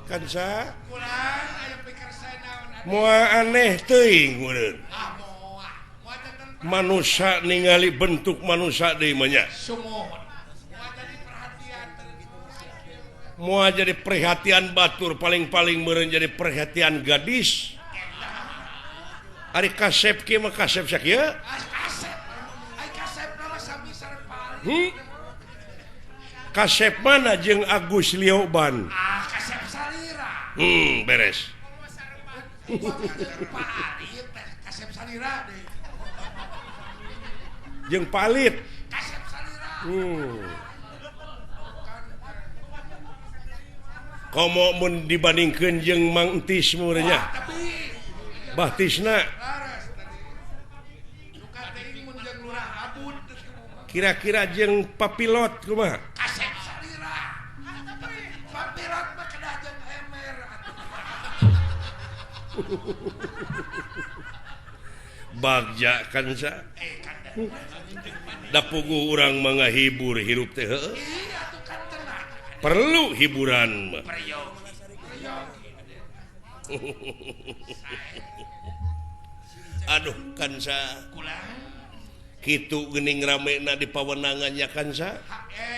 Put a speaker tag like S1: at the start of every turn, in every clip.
S1: kan sa
S2: kurang aya pikir saya naon
S1: moal aneh teuing meureun
S2: moal
S1: manusia ningali bentuk manusia deui mah nya
S2: sumuhun jadi perhatian
S1: moal jadi perhatian batur paling-paling meureun jadi perhatian gadis ari kasep kieu mah kasep sakieu
S2: kasep ai kasep nama sami sareng paling
S1: kasep mana jeung Agus Lioban
S2: kasep salira
S1: beres
S2: Pak Arit kasep salira deui
S1: jeung Palit
S2: kasep salira
S1: komo mun dibandingkeun jeung Mang Entis meureun nya
S2: tapi
S1: Bahtisna
S2: laras tadi luka teuing mun jeung lurah abud
S1: kira-kira jeung papilot kumaha
S2: kasep salira papirot mah kedah jeung emer
S1: bagja kan sa da puguh urang mangahibur hirup teh heueuh
S2: iya tuh kan tenang
S1: perlu hiburan mah
S2: priok
S1: aduh kan sa
S2: kulang
S1: kitu geuning ramena di pawenangannya kan sa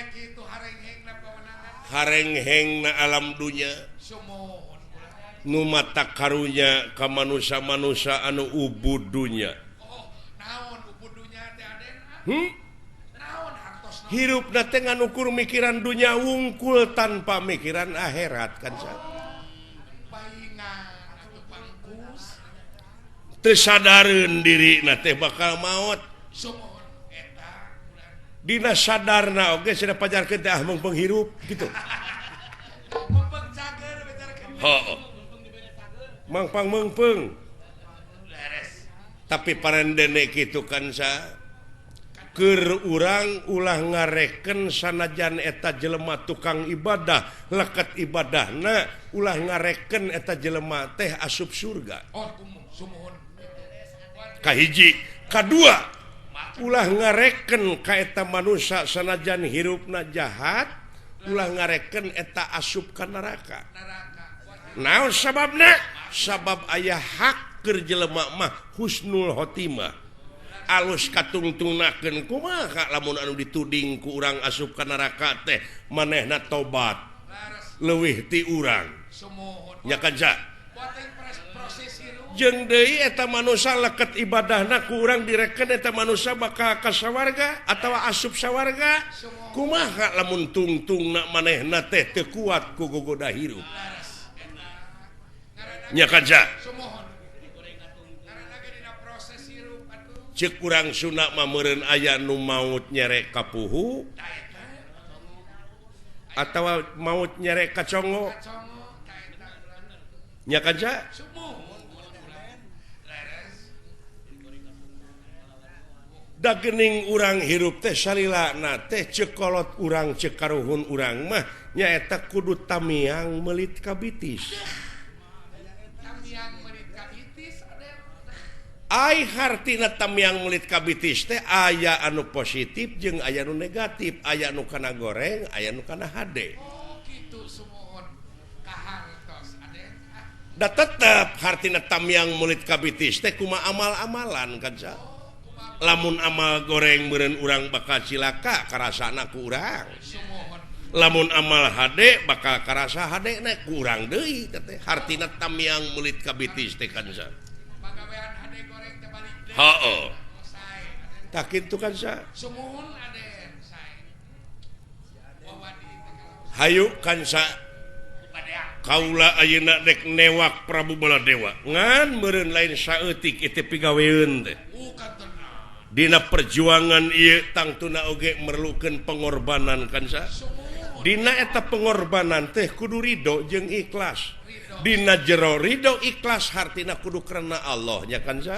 S2: kitu harenghengna pawenangan
S1: harenghengna alam dunya
S2: sumuhun
S1: nu mata karunya ka manusia-manusia anu ubud dunya
S2: naon ubudunya teh aden naon hartosna
S1: hirupna teh nganukur mikiran dunya wungkul tanpa mikiran akhirat kan sa
S2: baingan atuh pangkus
S1: teu sadareun dirina teh bakal maot
S2: sumuhun eta
S1: dina sadarna oge cenah pajarkeun teh ah mung penghirup gitu
S2: mumpung cager bejarkeun
S1: heuh mangpang meungpeung
S2: beres
S1: tapi parendene kitu kan sa keur urang ulah ngareken sanajan eta jelema tukang ibadah leket ibadahna ulah ngareken eta jelema teh asup surga
S2: sumuhun
S1: kahiji kadua ulah ngareken ka eta manusia sanajan hirupna jahat ulah ngareken eta asup ka neraka naon sababna sabab aya hak keur jelema mah husnul khotimah alus katungtungnakeun kumaha lamun anu dituding ku urang asup ka neraka teh manehna tobat leuwih ti urang
S2: sumuhun
S1: nya kan sa
S2: proses hirup
S1: jeung deui eta manusia leket ibadahna ku urang direken eta manusia bakal ka sawarga atawa asup sawarga kumaha lamun tungtungna manehna teh teu kuat ku gogoda hirup nya kan sa
S2: sumuhun karena dina proses hirup atuh
S1: ceuk urang Sunda mah meureun aya nu maut nyere ka puhu atawa maut nyere ka congo nya kan sa da geuning urang hirup teh salilana teh cekolot urang ceuk karuhun urang mah nyaeta kudu tamiang meulit ka bitis
S2: tamiang menit ka itis aden
S1: ai hartina tamiang meulit ka bitis teh aya anu positif jeung aya anu negatif aya anu kana goreng aya anu kana hade
S2: kitu sumuhun kahartos aden
S1: da tetep hartina tamiang meulit ka bitis teh kumaha amal-amalan kan sa lamun amal goreng meureun urang bakal cilaka karasana ku urang lamun amal hade bakal karasa hadena ku urang deui teh hartina tamiang meulit ka bitis teh kan sa
S2: pagawean hade goreng teh balik deui
S1: heueuh
S2: sae
S1: tah kitu kan sa
S2: sumuhun aden sae wawadi
S1: hayu kan sa kaula ayeuna dek newak Prabu Baladewa ngan meureun lain saeutik ieu pigaweun teh dina perjuangan ieu tangtuna oge merlukeun pengorbanan kan sa dina eta pengorbanan teh kudu ridho jeung ikhlas dina jero ridho ikhlas hartina kudu karena Allah nya kan sa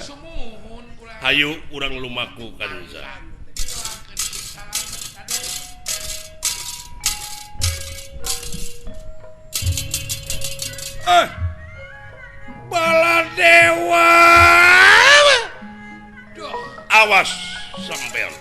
S1: hayu urang lumaku kan sa Baladewa awas sambel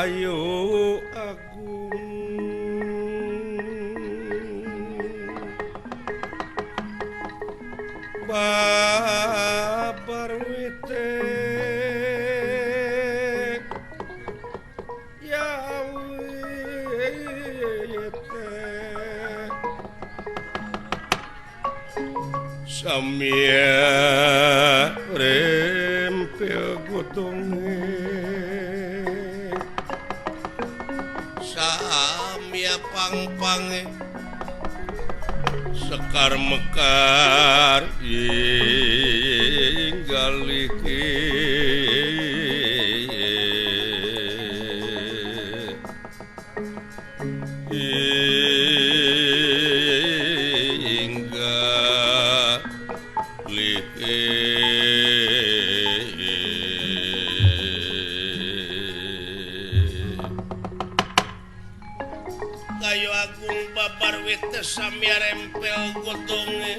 S1: Ayo Agung babar wite ya wite samia rempel godonge samia pang-pange sekar mekar inggaliki Kayu Agung babar wite samia rempel godonge